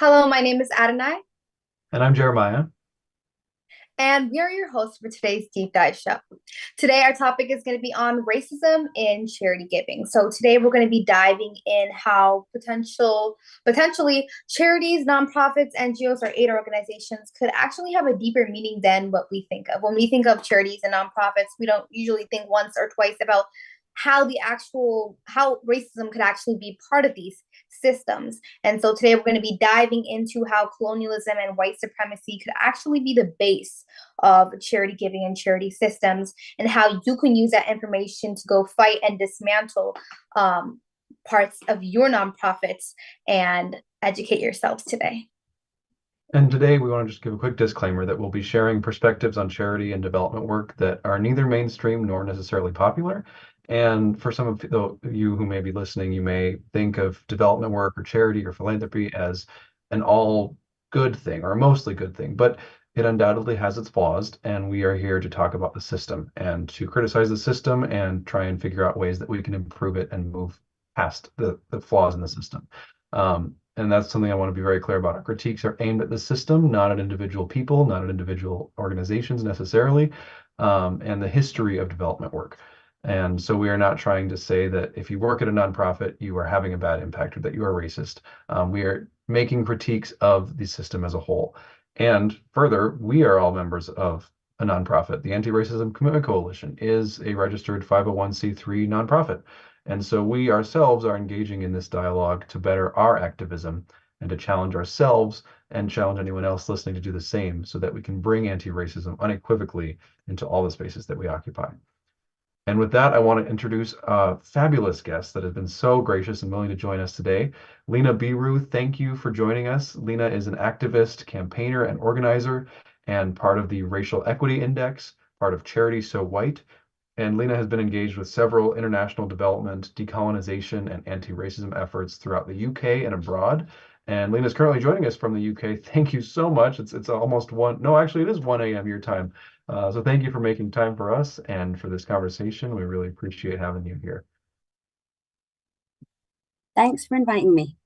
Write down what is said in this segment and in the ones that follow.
Hello, my name is Adonai, And I'm Jeremiah. and we are your hosts for today's Deep Dive show. Today, our topic is going to be on racism in charity giving. So today, we're going to be diving in how potentially charities, nonprofits, NGOs, or aid organizations could actually have a deeper meaning than what we think of. When we think of charities and nonprofits, we don't usually think once or twice about how racism could actually be part of these systems. And so today we're going to be diving into how colonialism and white supremacy could actually be the base of charity giving and charity systems, and how you can use that information to go fight and dismantle parts of your nonprofits and educate yourselves today. And today we want to just give a quick disclaimer that we'll be sharing perspectives on charity and development work that are neither mainstream nor necessarily popular. And for some of you who may be listening, you may think of development work or charity or philanthropy as an all good thing or a mostly good thing, but it undoubtedly has its flaws. And we are here to talk about the system and to criticize the system and try and figure out ways that we can improve it and move past the flaws in the system. And that's something I want to be very clear about. Our critiques are aimed at the system, not at individual people, not at individual organizations necessarily, and the history of development work. And so we are not trying to say that if you work at a nonprofit, you are having a bad impact or that you are racist. We are making critiques of the system as a whole. And further, we are all members of a nonprofit. The Anti-Racism Commitment Coalition is a registered 501c3 nonprofit. And so we ourselves are engaging in this dialogue to better our activism and to challenge ourselves and challenge anyone else listening to do the same so that we can bring anti-racism unequivocally into all the spaces that we occupy. And with that, I want to introduce a fabulous guest that has been so gracious and willing to join us today. Lena Biru, thank you for joining us. Lena is an activist, campaigner, and organizer, and part of the Racial Equity Index, part of Charity So White, and Lena has been engaged with several international development, decolonization, and anti-racism efforts throughout the UK and abroad. And Lena is currently joining us from the UK. Thank you so much. It's almost one. No, actually, it is 1 a.m. your time. So thank you for making time for us and for this conversation. We really appreciate having you here. Thanks for inviting me.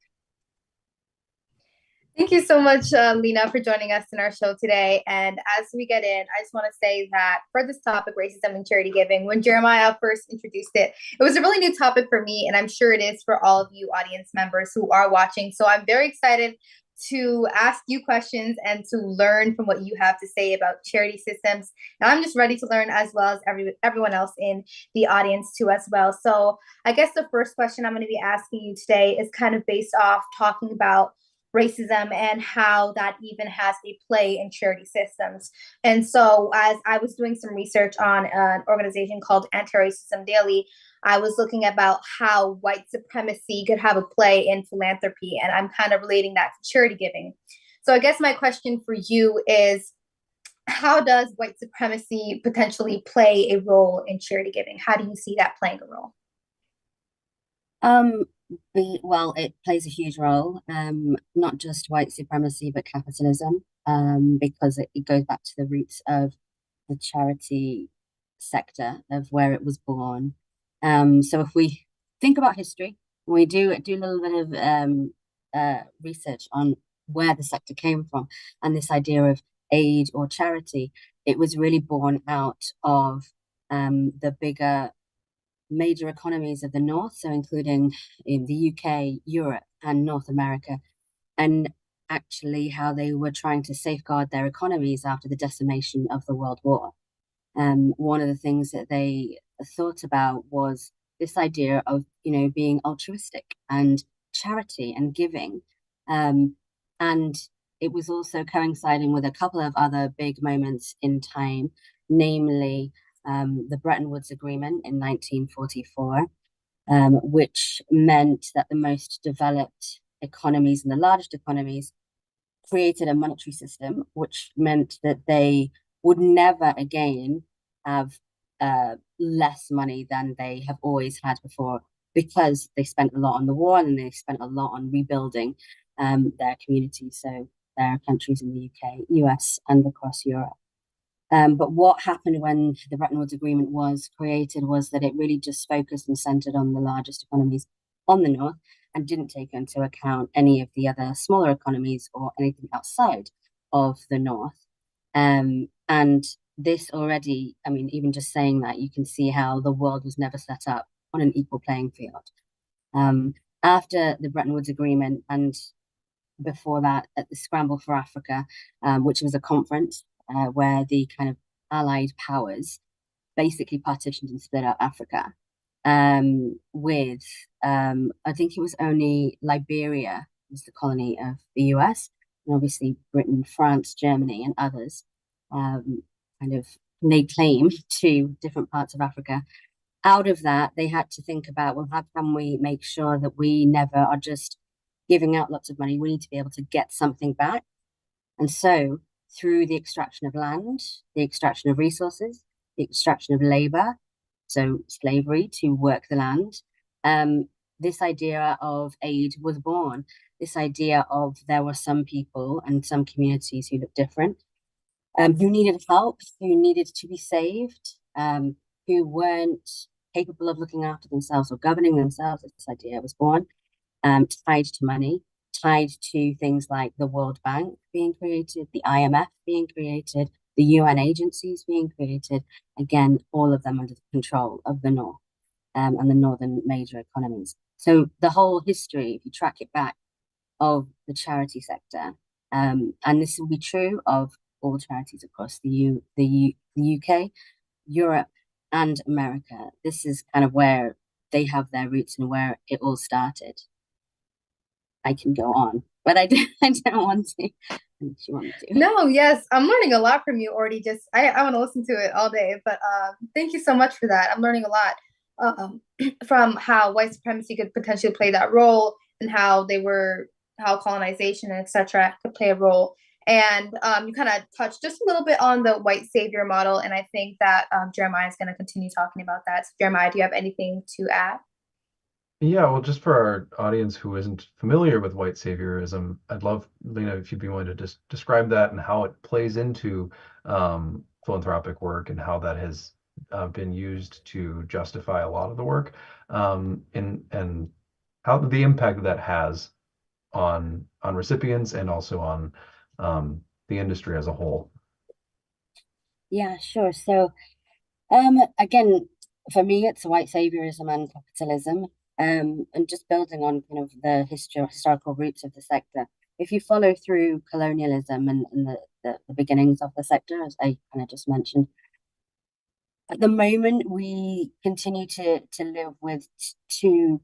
Thank you so much, Lena, for joining us in our show today. And as we get in, I just want to say that for this topic, racism and charity giving, when Jeremiah first introduced it, it was a really new topic for me, and I'm sure it is for all of you audience members who are watching. So I'm very excited to ask you questions and to learn from what you have to say about charity systems. And I'm just ready to learn as well as everyone else in the audience too as well. So I guess the first question I'm going to be asking you today is kind of based off talking about racism and how that even has a play in charity systems. And so, as I was doing some research on an organization called Anti-Racism Daily, I was looking about how white supremacy could have a play in philanthropy, and I'm kind of relating that to charity giving. So, I guess my question for you is, how does white supremacy potentially play a role in charity giving? How do you see that playing a role? Um, well, it plays a huge role, not just white supremacy, but capitalism, because it goes back to the roots of the charity sector of where it was born. So if we think about history, we do a little bit of research on where the sector came from and this idea of aid or charity, it was really born out of the bigger major economies of the North, so including in the UK, Europe, and North America, and actually how they were trying to safeguard their economies after the decimation of the World War. One of the things that they thought about was this idea of, being altruistic and charity and giving. And it was also coinciding with a couple of other big moments in time, namely the Bretton Woods Agreement in 1944, which meant that the most developed economies and the largest economies created a monetary system, which meant that they would never again have less money than they have always had before, because they spent a lot on the war and they spent a lot on rebuilding their communities, so their countries in the UK, US, and across Europe. But what happened when the Bretton Woods Agreement was created was that it really just focused and centered on the largest economies on the North, and didn't take into account any of the other smaller economies or anything outside of the North. And this already, I mean, even just saying that, you can see how the world was never set up on an equal playing field. After the Bretton Woods Agreement and before that, at the Scramble for Africa, which was a conference where the kind of allied powers basically partitioned and split up Africa, with I think it was only Liberia was the colony of the US, and obviously Britain, France, Germany, and others kind of laid claim to different parts of Africa. Out of that, they had to think about, well, how can we make sure that we never are just giving out lots of money? We need to be able to get something back. And so, through the extraction of land, the extraction of resources, the extraction of labor, so slavery to work the land, this idea of aid was born. This idea of there were some people and some communities who looked different, who needed help, who needed to be saved, who weren't capable of looking after themselves or governing themselves. This idea was born, tied to money, tied to things like the World Bank being created, the IMF being created, the UN agencies being created, again, all of them under the control of the North and the northern major economies. So the whole history, if you track it back, of the charity sector, and this will be true of all charities across the UK, Europe, and America. This is kind of where they have their roots and where it all started. I can go on, but I don't want to. You want to. No, yes, I'm learning a lot from you already. Just I want to listen to it all day, but thank you so much for that. I'm learning a lot from how white supremacy could potentially play that role and how colonization and etc. could play a role. And you kind of touched just a little bit on the white savior model, and I think that Jeremiah is going to continue talking about that. So Jeremiah, do you have anything to add? Yeah, well, just for our audience who isn't familiar with white saviorism, I'd love, Lena, if you'd be willing to just describe that and how it plays into philanthropic work and how that has been used to justify a lot of the work, and how the impact that has on recipients and also on the industry as a whole. Yeah, sure. So, again, for me, it's white saviorism and capitalism. And just building on kind of the historical roots of the sector. If you follow through colonialism and the beginnings of the sector, as I kind of just mentioned, at the moment we continue to live with two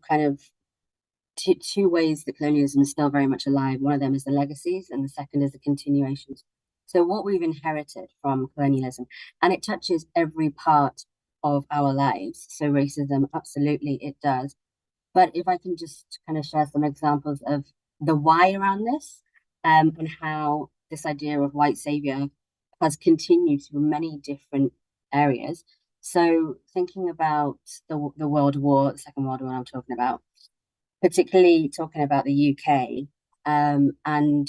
ways that colonialism is still very much alive. One of them is the legacies, and the second is the continuations. So what we've inherited from colonialism, and it touches every part of our lives. So racism, absolutely, it does. But if I can just kind of share some examples of the why around this, and how this idea of white savior has continued through many different areas. So thinking about the World War, the Second World War I'm talking about, particularly talking about the UK, and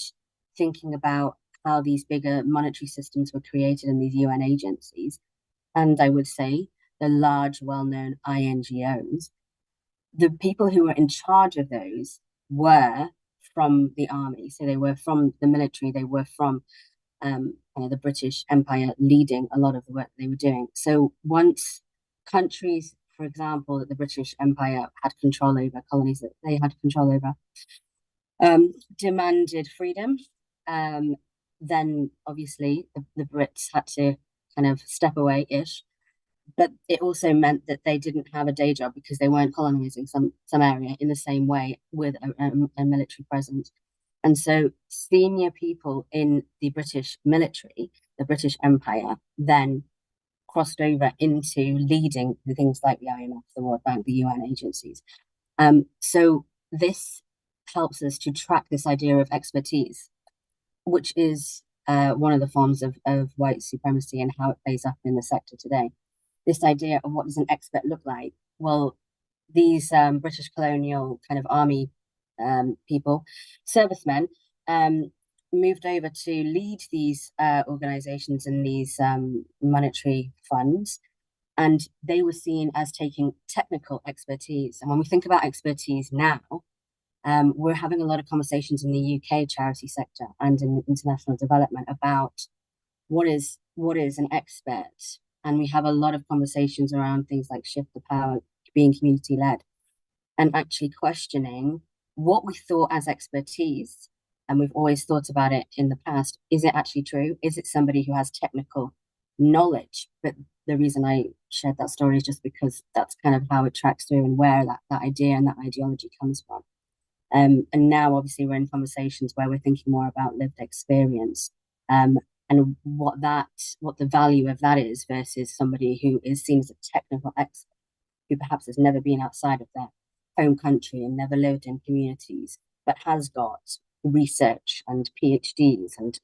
thinking about how these bigger monetary systems were created in these UN agencies, and I would say the large, well-known INGOs. The people who were in charge of those were from the army. So they were from the military, they were from the British Empire leading a lot of the work they were doing. So once countries, for example, that the British Empire had control over, colonies that they had control over, demanded freedom, then obviously the Brits had to kind of step away-ish. But it also meant that they didn't have a day job because they weren't colonizing some area in the same way with a military presence. And so senior people in the British military, the British Empire, then crossed over into leading the things like the IMF, the World Bank, the UN agencies. So this helps us to track this idea of expertise, which is one of the forms of white supremacy and how it plays up in the sector today. This idea of what does an expert look like? Well, these British colonial kind of army people, servicemen, moved over to lead these organizations and these monetary funds, and they were seen as taking technical expertise. And when we think about expertise now, We're having a lot of conversations in the UK charity sector and in international development about what is an expert, and we have a lot of conversations around things like shift the power, being community led, and actually questioning what we thought as expertise, and we've always thought about it in the past. Is it actually true? Is it somebody who has technical knowledge? But the reason I shared that story is just because that's kind of how it tracks through and where that idea and that ideology comes from. And now obviously we're in conversations where we're thinking more about lived experience, and what the value of that is versus somebody who is seen as a technical expert who perhaps has never been outside of their home country and never lived in communities, but has got research and PhDs and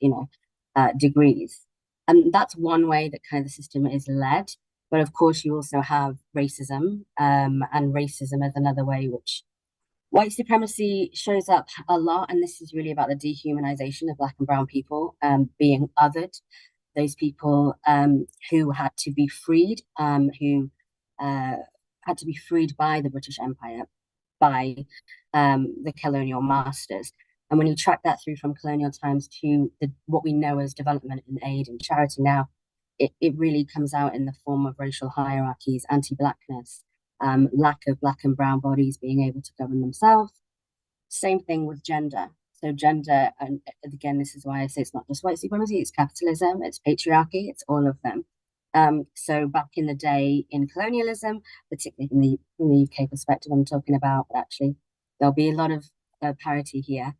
degrees. And that's one way that kind of the system is led. But of course, you also have racism, and racism is another way which white supremacy shows up a lot. And this is really about the dehumanization of Black and brown people, being othered, those people who had to be freed, who had to be freed by the British Empire, by the colonial masters. And when you track that through from colonial times to what we know as development and aid and charity now, it really comes out in the form of racial hierarchies, anti-Blackness, lack of Black and brown bodies being able to govern themselves. Same thing with gender. So gender, and again, this is why I say it's not just white supremacy, it's capitalism, it's patriarchy, it's all of them. So back in the day in colonialism, particularly in the UK perspective, I'm talking about, but actually there'll be a lot of parity here.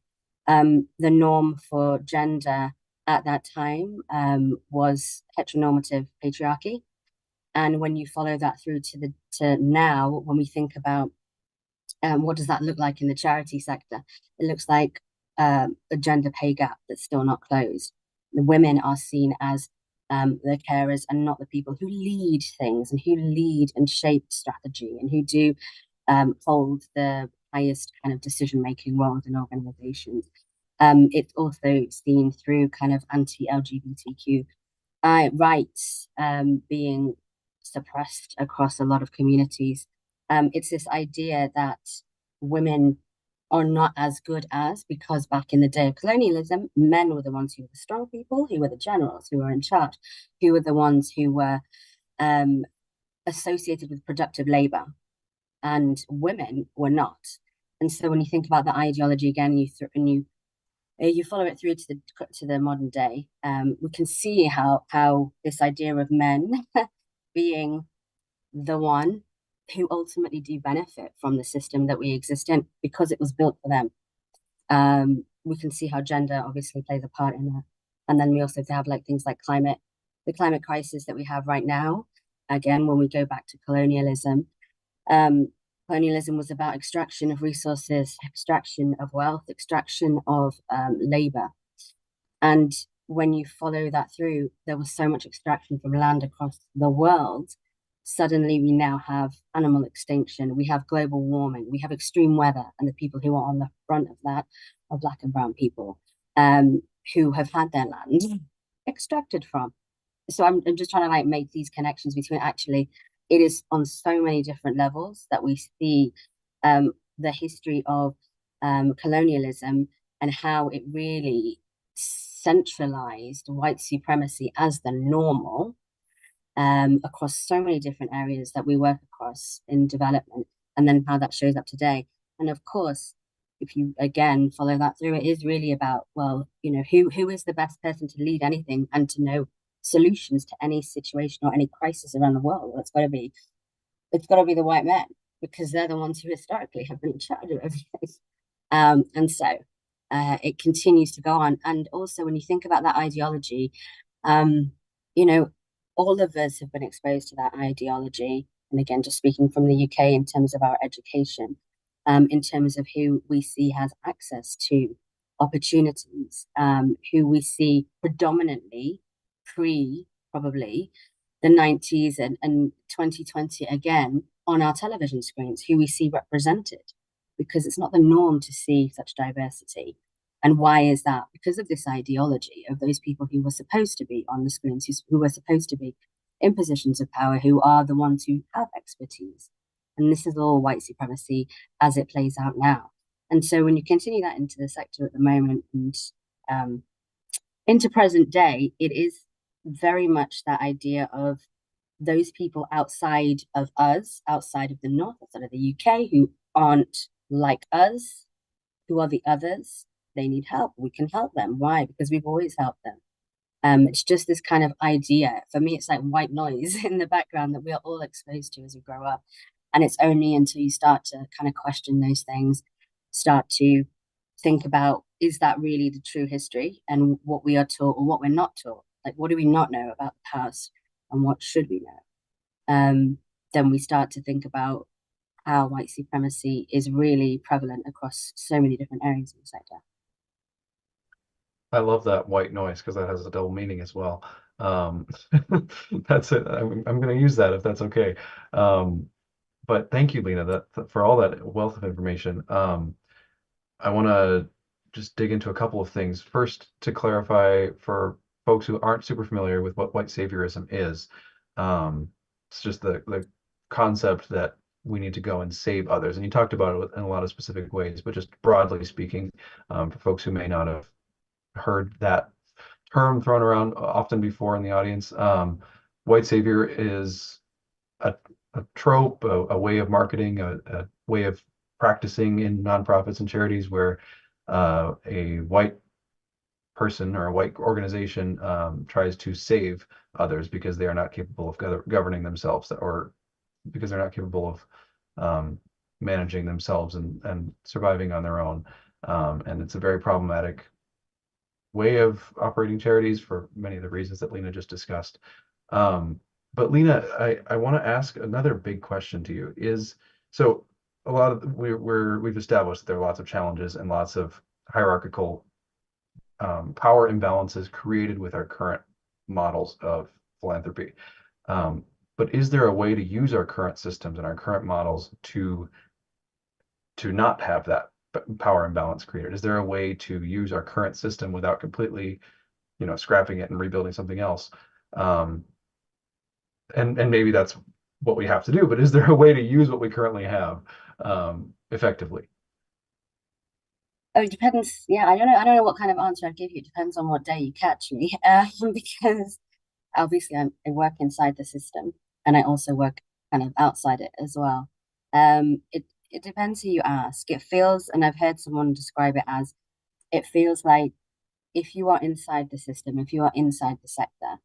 The norm for gender at that time was heteronormative patriarchy. And when you follow that through to now, when we think about what does that look like in the charity sector, it looks like a gender pay gap that's still not closed. The women are seen as the carers and not the people who lead things and who lead and shape strategy and who do hold the highest kind of decision-making roles in organizations. It's also seen through kind of anti-LGBTQ rights being suppressed across a lot of communities. It's this idea that women are not as good as, because back in the day of colonialism, men were the ones who were the strong people, who were the generals, who were in charge, who were the ones who were associated with productive labor, and women were not. And so when you think about the ideology again, you follow it through to the modern day, we can see how this idea of men being the one who ultimately do benefit from the system that we exist in because it was built for them. We can see how gender obviously plays a part in that. And then we also have like things like the climate crisis that we have right now. Again, when we go back to colonialism, colonialism was about extraction of resources, extraction of wealth, extraction of labor. And when you follow that through, there was so much extraction from land across the world. Suddenly we now have animal extinction, we have global warming, we have extreme weather, and the people who are on the front of that are Black and brown people who have had their land extracted from. So I'm just trying to like make these connections between, actually it is on so many different levels that we see the history of colonialism and how it really centralized white supremacy as the normal across so many different areas that we work across in development, and then how that shows up today. And of course, if you again follow that through, it is really about, well, who is the best person to lead anything and to know solutions to any situation or any crisis around the world. Well, it's got to be the white men, because they're the ones who historically have been in charge of everything. And so it continues to go on. And also when you think about that ideology, all of us have been exposed to that ideology. And again, just speaking from the UK in terms of our education, in terms of who we see has access to opportunities, who we see predominantly probably the 90s and 2020 again on our television screens, who we see represented, because it's not the norm to see such diversity. And why is that? Because of this ideology of those people who were supposed to be on the screens, who were supposed to be in positions of power, who are the ones who have expertise. And this is all white supremacy as it plays out now. And so when you continue that into the sector at the moment and into present day, it is very much that idea of those people outside of us, outside of the North, outside of the UK, who aren't like us, who are the others. They need help. We can help them. Why? Because we've always helped them. It's just this kind of idea. For me, it's like white noise in the background that we are all exposed to as we grow up. And it's only until you start to kind of question those things, start to think about, is that really the true history and what we are taught or what we're not taught? Like, what do we not know about the past and what should we know? Then we start to think about how white supremacy is really prevalent across so many different areas of the sector. I love that white noise because that has a double meaning as well. Um, that's it. I'm going to use that if that's okay. But thank you, Lena, for all that wealth of information. I want to just dig into a couple of things. First, to clarify for folks who aren't super familiar with what white saviorism is, it's just the concept that we need to go and save others. And you talked about it in a lot of specific ways, but just broadly speaking, for folks who may not have heard that term thrown around often before in the audience, white savior is a, a trope, a way of marketing, a way of practicing in nonprofits and charities where a white person or a white organization tries to save others because they are not capable of governing themselves, or because they're not capable of managing themselves and surviving on their own. And it's a very problematic way of operating charities for many of the reasons that Lena just discussed. But Lena, I want to ask another big question to you is, so a lot of we've established that there are lots of challenges and lots of hierarchical power imbalances created with our current models of philanthropy. But is there a way to use our current systems and our current models to not have that power imbalance created? Is there a way to use our current system without completely, scrapping it and rebuilding something else? And maybe that's what we have to do, but is there a way to use what we currently have effectively? Oh, it depends. Yeah, I don't know what kind of answer I'd give you. It depends on what day you catch me. Because obviously I work inside the system and I also work kind of outside it as well. It depends who you ask. It feels, and I've heard someone describe it as, it feels like if you are inside the system, if you are inside the sector,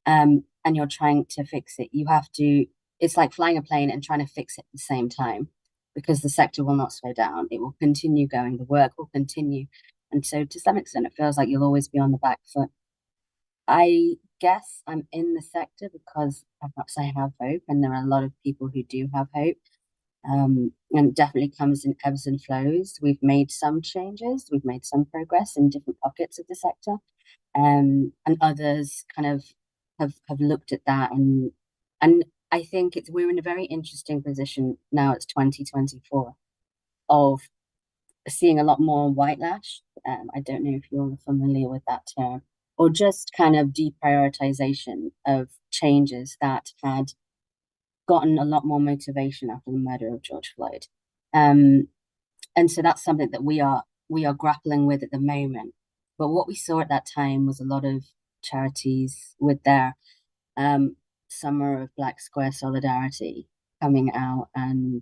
and you're trying to fix it, you have to, it's like flying a plane and trying to fix it at the same time because the sector will not slow down. It will continue going, the work will continue. And so to some extent, it feels like you'll always be on the back foot. I guess I'm in the sector because perhaps I have hope, and there are a lot of people who do have hope. And it definitely comes in ebbs and flows. We've made some changes, we've made some progress in different pockets of the sector, and others kind of have looked at that, and I think we're in a very interesting position now. It's 2024 of seeing a lot more white lash. I don't know if you're familiar with that term, or just kind of deprioritization of changes that had gotten a lot more motivation after the murder of George Floyd. And so that's something that we are grappling with at the moment. But what we saw at that time was a lot of charities with their Summer of Black Square Solidarity coming out and,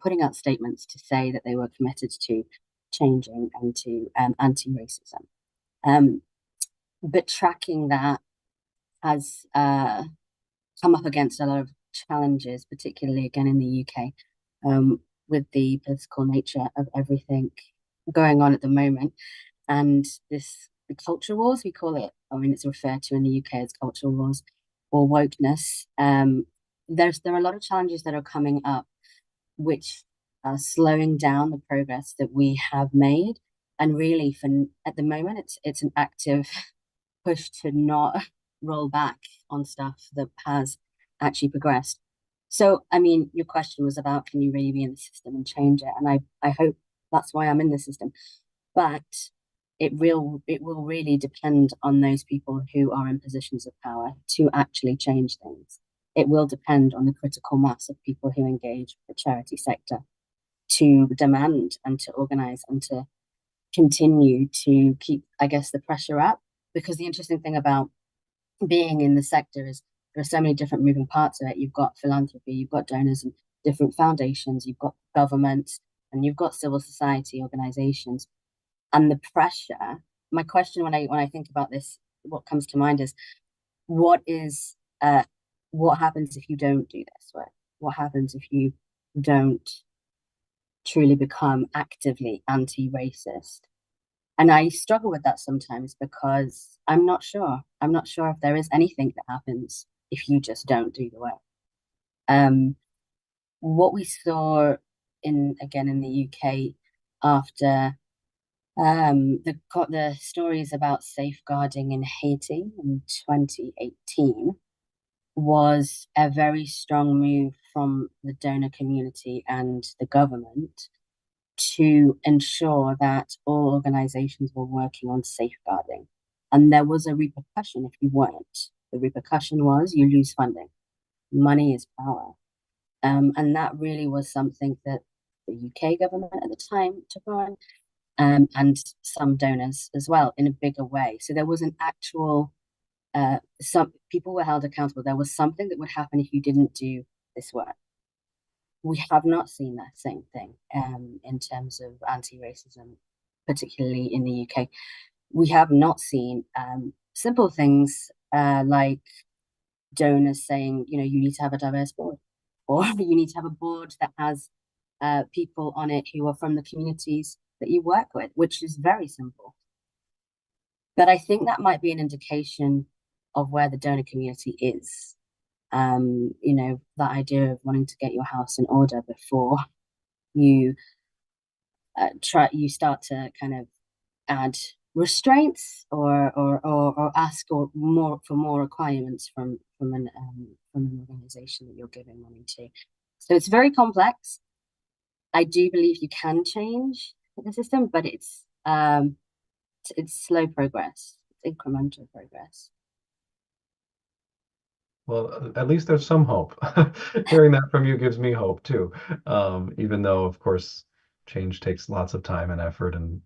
putting out statements to say that they were committed to changing and to anti-racism. But tracking that has come up against a lot of challenges, particularly again in the UK, with the political nature of everything going on at the moment. And the culture wars, we call it, I mean, it's referred to in the UK as culture wars or wokeness. There are a lot of challenges that are coming up, which are slowing down the progress that we have made. And really, at the moment, it's an active push to not roll back on stuff that has actually progressed. So, I mean, your question was about, can you really be in the system and change it? And I hope that's why I'm in the system. But it will really depend on those people who are in positions of power to actually change things. It will depend on the critical mass of people who engage with the charity sector. to demand and to organize and to continue to keep, I guess, the pressure up. Because the interesting thing about being in the sector is there are so many different moving parts of it. You've got philanthropy, you've got donors and different foundations, you've got governments, and you've got civil society organizations. And the pressure, my question when I think about this, what comes to mind is what is what happens if you don't do this work? What happens if you don't truly become actively anti-racist? And I struggle with that sometimes because I'm not sure. I'm not sure if there is anything that happens if you just don't do the work. What we saw in the UK after the stories about safeguarding in Haiti in 2018 was a very strong move from the donor community and the government to ensure that all organizations were working on safeguarding. And there was a repercussion if you weren't. The repercussion was you lose funding. Money is power. And that really was something that the UK government at the time took on, and some donors as well in a bigger way. So there was an actual, some people were held accountable. There was something that would happen if you didn't do this work. We have not seen that same thing in terms of anti-racism, particularly in the UK. We have not seen simple things like donors saying, you need to have a diverse board, or you need to have a board that has people on it who are from the communities that you work with, which is very simple. But I think that might be an indication of where the donor community is. That idea of wanting to get your house in order before you start to kind of add restraints or ask for more requirements from an organization that you're giving money to. So it's very complex. I do believe you can change the system, but it's slow progress, it's incremental progress. Well, at least there's some hope. Hearing that from you gives me hope too. Even though, of course, change takes lots of time and effort, and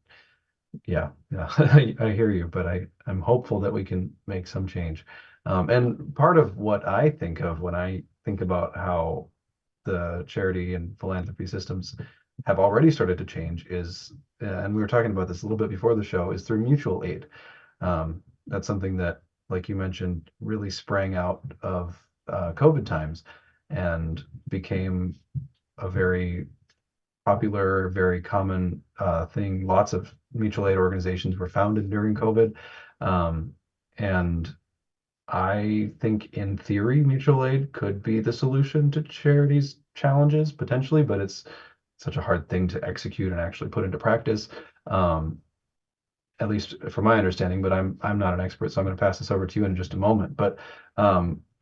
yeah, I hear you, but I'm hopeful that we can make some change. And part of what I think of when I think about how the charity and philanthropy systems have already started to change is, and we were talking about this a little bit before the show, is through mutual aid. That's something that, like you mentioned, really sprang out of COVID times and became a very popular, very common thing. Lots of mutual aid organizations were founded during COVID. And I think in theory, mutual aid could be the solution to charities' challenges potentially, but it's such a hard thing to execute and actually put into practice. At least from my understanding, but I'm not an expert, so I'm going to pass this over to you in just a moment. But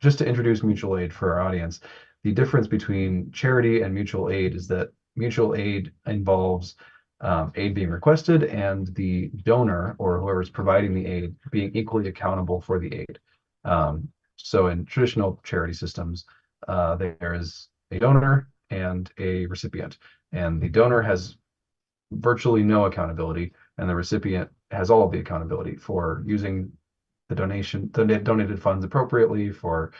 just to introduce mutual aid for our audience, the difference between charity and mutual aid is that mutual aid involves aid being requested and the donor or whoever's providing the aid being equally accountable for the aid. So in traditional charity systems, there is a donor and a recipient, and the donor has virtually no accountability, and the recipient has all of the accountability for using the donated funds appropriately, for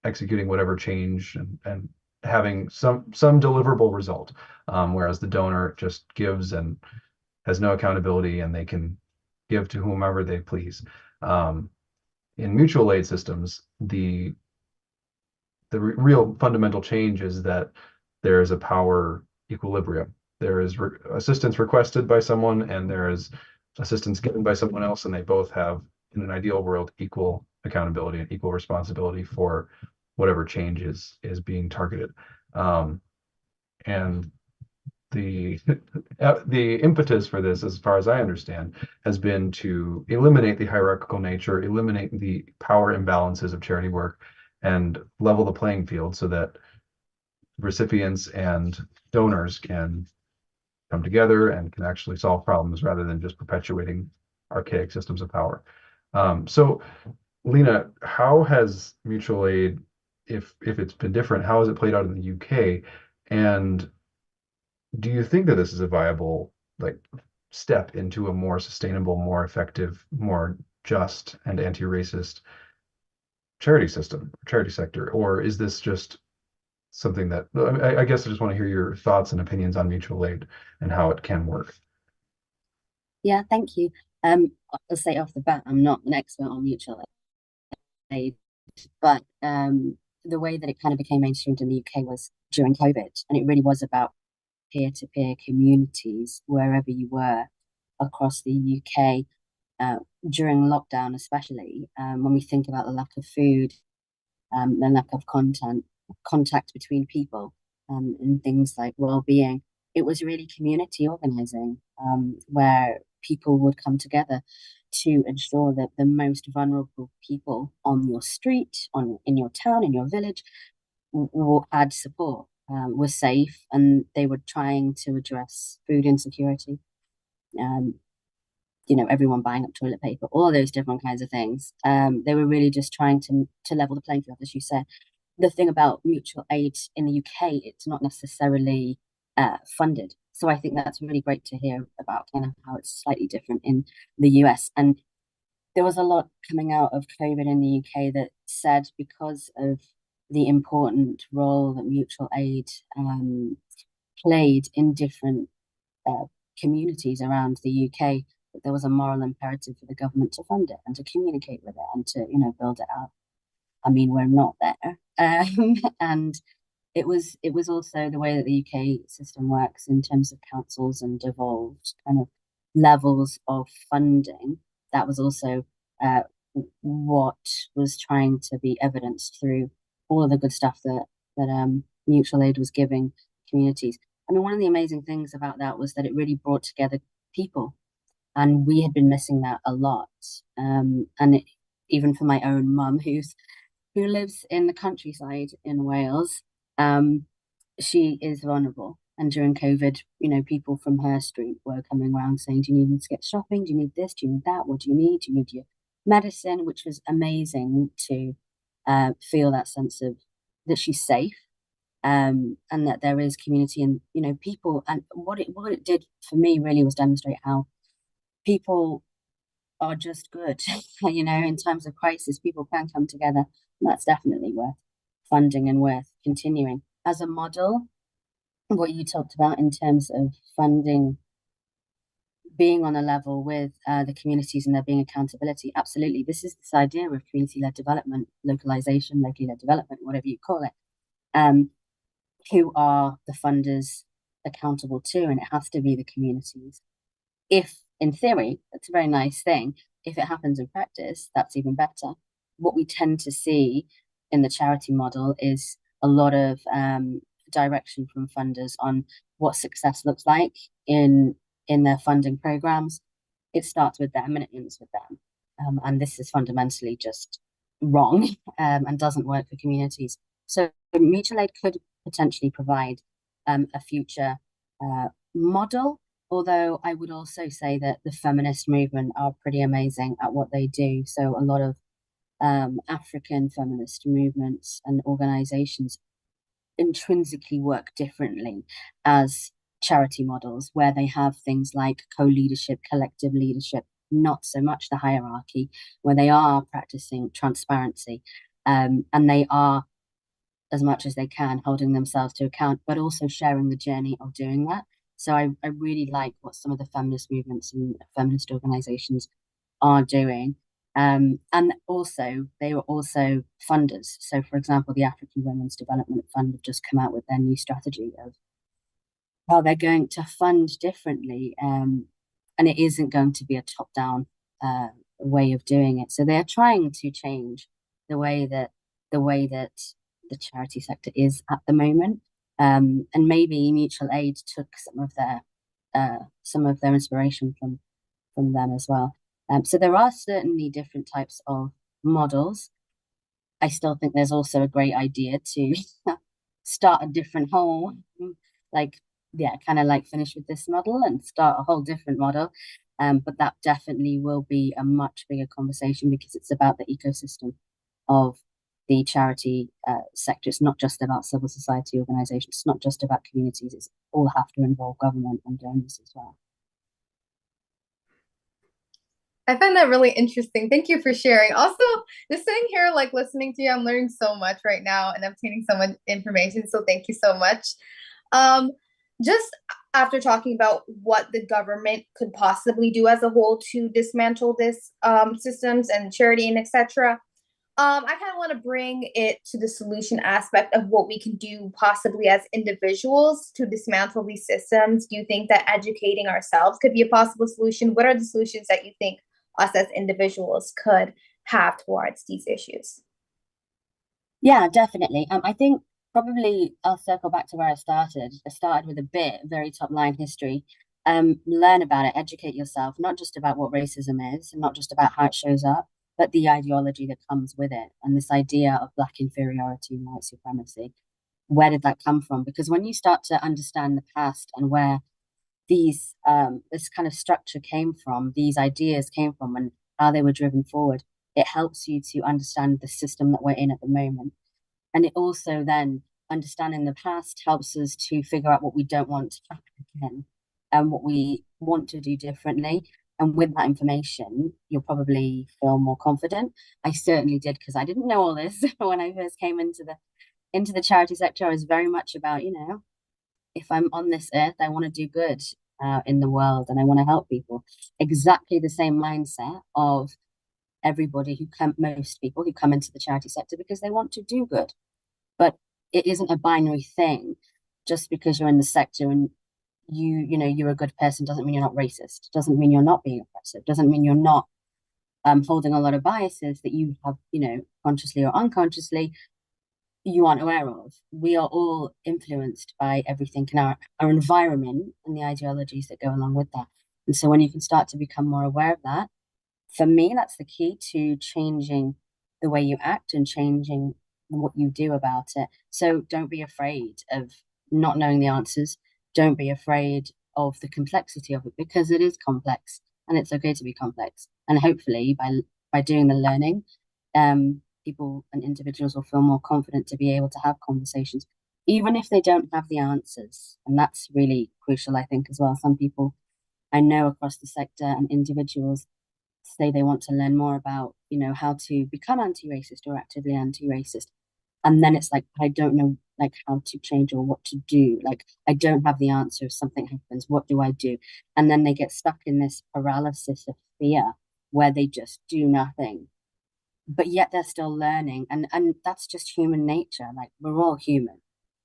executing whatever change and having some deliverable result, whereas the donor just gives and has no accountability, and they can give to whomever they please. In mutual aid systems, the real fundamental change is that there is a power equilibrium. There is assistance requested by someone, and there is assistance given by someone else, and they both have, in an ideal world, equal accountability and equal responsibility for whatever change is being targeted. And the impetus for this, as far as I understand, has been to eliminate the hierarchical nature, eliminate the power imbalances of charity work, and level the playing field so that recipients and donors can come together and can actually solve problems rather than just perpetuating archaic systems of power. So, Lena, how has mutual aid, if it's been different, how has it played out in the UK? And Do you think that this is a viable like step into a more sustainable, more effective, more just and anti-racist charity system, charity sector, or is this just something that I guess I just want to hear your thoughts and opinions on mutual aid and how it can work. Yeah, thank you. I'll say off the bat, I'm not an expert on mutual aid, but the way that it kind of became mainstreamed in the UK was during COVID, and it really was about peer-to-peer communities wherever you were across the UK during lockdown, especially when we think about the lack of food, the lack of contact between people, and things like well-being. It was really community organizing, where people would come together to ensure that the most vulnerable people on your street, in your town, in your village, had support, were safe, and they were trying to address food insecurity. Um, everyone buying up toilet paper, all those different kinds of things. They were really just trying to level the playing field, as you said. The thing about mutual aid in the UK, it's not necessarily funded. So I think that's really great to hear about kind of how it's slightly different in the US. And there was a lot coming out of COVID in the UK that said because of the important role that mutual aid played in different uh, communities around the UK, that there was a moral imperative for the government to fund it and to communicate with it and to, build it out. I mean, we're not there. And it was also the way that the UK system works in terms of councils and devolved kind of levels of funding. That was also uh, what was trying to be evidenced through all of the good stuff that mutual aid was giving communities. I mean, one of the amazing things about that was that it really brought together people, and we had been missing that a lot. Even for my own mum, who lives in the countryside in Wales, she is vulnerable. And during COVID, people from her street were coming around saying, "Do you need to get shopping? Do you need this? Do you need that? What do you need? Do you need your medicine?" Which was amazing to feel that sense of that she's safe, and that there is community and people. And what it did for me really was demonstrate how people are just good. In times of crisis, people can come together. And that's definitely worth funding and worth continuing. As a model, what you talked about in terms of funding being on a level with the communities and there being accountability, absolutely. This is this idea of community-led development, localization, locally led development, whatever you call it. Who are the funders accountable to? And it has to be the communities. If in theory, that's a very nice thing. If it happens in practice, that's even better. What we tend to see in the charity model is a lot of direction from funders on what success looks like in their funding programs. It starts with them and it ends with them. And this is fundamentally just wrong, and doesn't work for communities. So mutual aid could potentially provide a future model. Although I would also say that the feminist movement are pretty amazing at what they do. So a lot of African feminist movements and organizations intrinsically work differently as charity models, where they have things like co-leadership, collective leadership, not so much the hierarchy, where they are practicing transparency, and they are, as much as they can, holding themselves to account, but also sharing the journey of doing that. So I really like what some of the feminist movements and feminist organizations are doing. And also, they were also funders. So, for example, the African Women's Development Fund have just come out with their new strategy of how they're going to fund differently. And it isn't going to be a top-down way of doing it. So they're trying to change the way that the charity sector is at the moment. And maybe mutual aid took some of their inspiration from them as well. So there are certainly different types of models. I still think there's also a great idea to start a different whole, like, yeah, kind of like finish with this model and start a whole different model. But that definitely will be a much bigger conversation because it's about the ecosystem of the charity sector. It's not just about civil society organizations. It's not just about communities. It's all have to involve government and donors as well. I find that really interesting. Thank you for sharing. Also, just sitting here, like listening to you, I'm learning so much right now and obtaining so much information. So thank you so much. Um, just after talking about what the government could possibly do as a whole to dismantle this systems and charity and etc. I kind of want to bring it to the solution aspect of what we can do possibly as individuals to dismantle these systems. Do you think that educating ourselves could be a possible solution? What are the solutions that you think us as individuals could have towards these issues? Yeah, definitely. I think probably I'll circle back to where I started. I started with a bit, very top line history. Learn about it, educate yourself, not just about what racism is, and not just about how it shows up, but the ideology that comes with it, and this idea of Black inferiority and white supremacy. Where did that come from? Because when you start to understand the past and where this kind of structure came from, these ideas came from, and how they were driven forward, it helps you to understand the system that we're in at the moment. And it also then, understanding the past helps us to figure out what we don't want to happen again and what we want to do differently. And with that information, you'll probably feel more confident. I certainly did, because I didn't know all this when I first came into the charity sector. I was very much about, if I'm on this earth, I want to do good in the world and I want to help people. Exactly the same mindset of most people who come into the charity sector because they want to do good. But it isn't a binary thing. Just because you're in the sector and you're a good person doesn't mean you're not racist. Doesn't mean you're not being oppressive. Doesn't mean you're not holding a lot of biases that you have, consciously or unconsciously, you aren't aware of. We are all influenced by everything in our environment and the ideologies that go along with that. And so when you can start to become more aware of that, for me, that's the key to changing the way you act and changing what you do about it. So don't be afraid of not knowing the answers. Don't be afraid of the complexity of it, because it is complex and it's okay to be complex. And hopefully by doing the learning, people and individuals will feel more confident to be able to have conversations, even if they don't have the answers. And that's really crucial, I think, as well. Some people I know across the sector and individuals say they want to learn more about, how to become anti-racist or actively anti-racist. And then it's like, I don't know, like, how to change or what to do. Like, I don't have the answer. If something happens, what do I do? And then they get stuck in this paralysis of fear where they just do nothing. But yet they're still learning. And that's just human nature. Like, we're all human.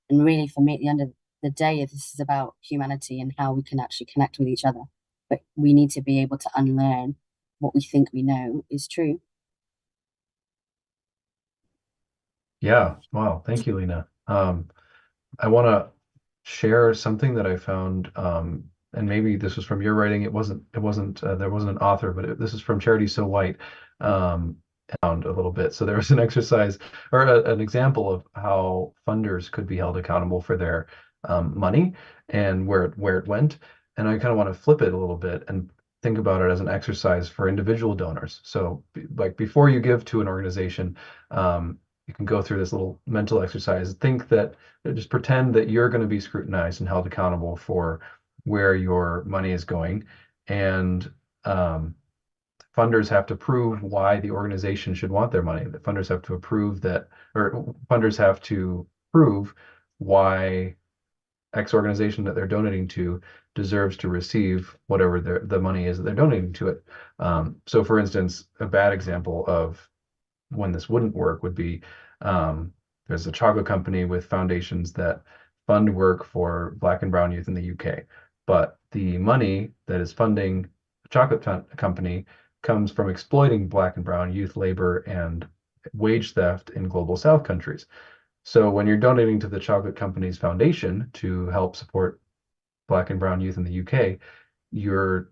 And really, for me, at the end of the day, this is about humanity and how we can actually connect with each other. But we need to be able to unlearn what we think we know is true. Yeah, wow. Thank you, Lena. I want to share something that I found, and maybe this was from your writing. It wasn't, there wasn't an author, but this is from Charity So White, found a little bit. So there was an exercise or an example of how funders could be held accountable for their money and where it went. And I kind of want to flip it a little bit and think about it as an exercise for individual donors. So like before you give to an organization, you can go through this little mental exercise. Just pretend that you're going to be scrutinized and held accountable for where your money is going. And funders have to prove why the organization should want their money. The funders have to funders have to prove why X organization that they're donating to deserves to receive whatever the money is that they're donating to it. So for instance, a bad example of when this wouldn't work would be there's a chocolate company with foundations that fund work for Black and brown youth in the UK, but the money that is funding the chocolate company comes from exploiting Black and brown youth labor and wage theft in global South countries. So when you're donating to the chocolate company's foundation to help support Black and brown youth in the UK, you're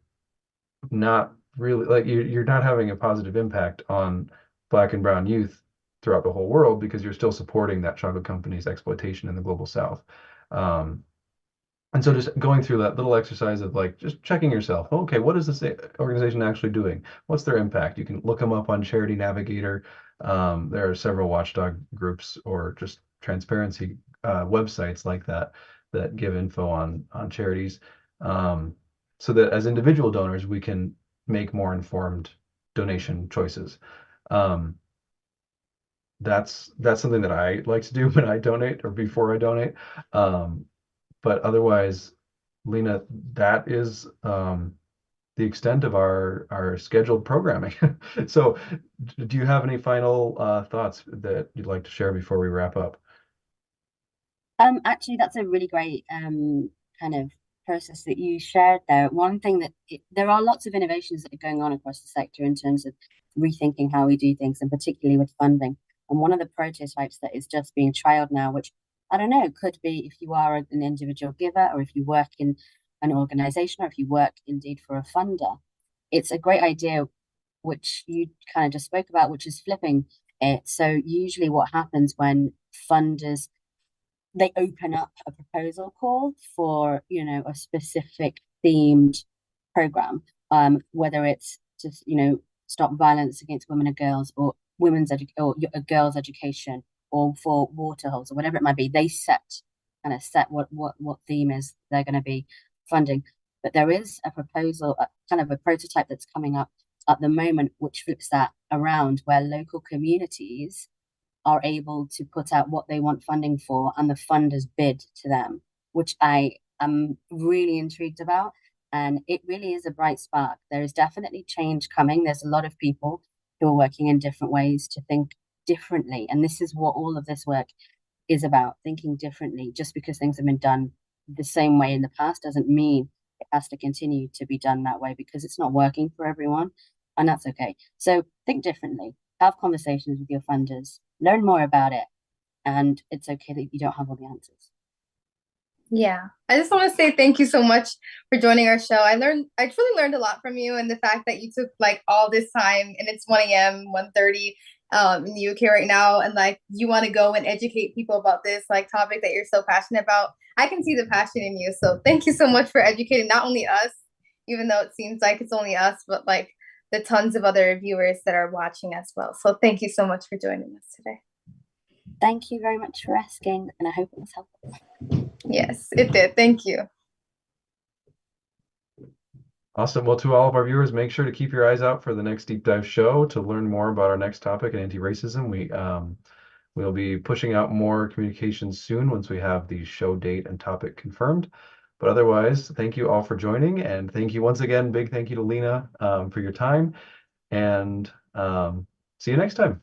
not really like you're not having a positive impact on Black and brown youth throughout the whole world because you're still supporting that chocolate company's exploitation in the global South. And so just going through that little exercise of like just checking yourself. Okay, what is this organization actually doing? What's their impact? You can look them up on Charity Navigator. There are several watchdog groups or just transparency websites like that that give info on charities, so that as individual donors we can make more informed donation choices. Um, that's something that I like to do when I donate or before I donate. But otherwise, Lena, that is the extent of our scheduled programming. So, do you have any final thoughts that you'd like to share before we wrap up? Actually, that's a really great kind of process that you shared there. One thing there are lots of innovations that are going on across the sector in terms of rethinking how we do things, and particularly with funding. And one of the prototypes that is just being trialed now, which I don't know, could be if you are an individual giver or if you work in an organization or if you work indeed for a funder, it's a great idea, which you kind of just spoke about, which is flipping it. So usually what happens when funders they open up a proposal call for, a specific themed program, whether it's just, stop violence against women and girls or girls' education or for water holes or whatever it might be. They set what theme is they're going to be funding. But there is a proposal, kind of a prototype that's coming up at the moment, which flips that around, where local communities are able to put out what they want funding for and the funders bid to them, which I am really intrigued about. And it really is a bright spark. There is definitely change coming. There's a lot of people who are working in different ways to think differently. And this is what all of this work is about, thinking differently. Just because things have been done the same way in the past doesn't mean it has to continue to be done that way, because it's not working for everyone. And that's okay. So think differently, have conversations with your funders, learn more about it, and it's okay that you don't have all the answers. Yeah, I just want to say thank you so much for joining our show. I truly learned a lot from you, and the fact that you took like all this time, and it's 1 a.m., 1:30 in the UK right now, and like you want to go and educate people about this like topic that you're so passionate about. I can see the passion in you. So thank you so much for educating not only us, even though it seems like it's only us, but like the tons of other viewers that are watching as well. So thank you so much for joining us today. Thank you very much for asking, and I hope it was helpful. Yes, it did. Thank you. Awesome. Well, to all of our viewers, make sure to keep your eyes out for the next deep dive show to learn more about our next topic in anti-racism. We'll be pushing out more communications soon once we have the show date and topic confirmed. But otherwise, thank you all for joining, and thank you once again, big thank you to Lena for your time, and see you next time.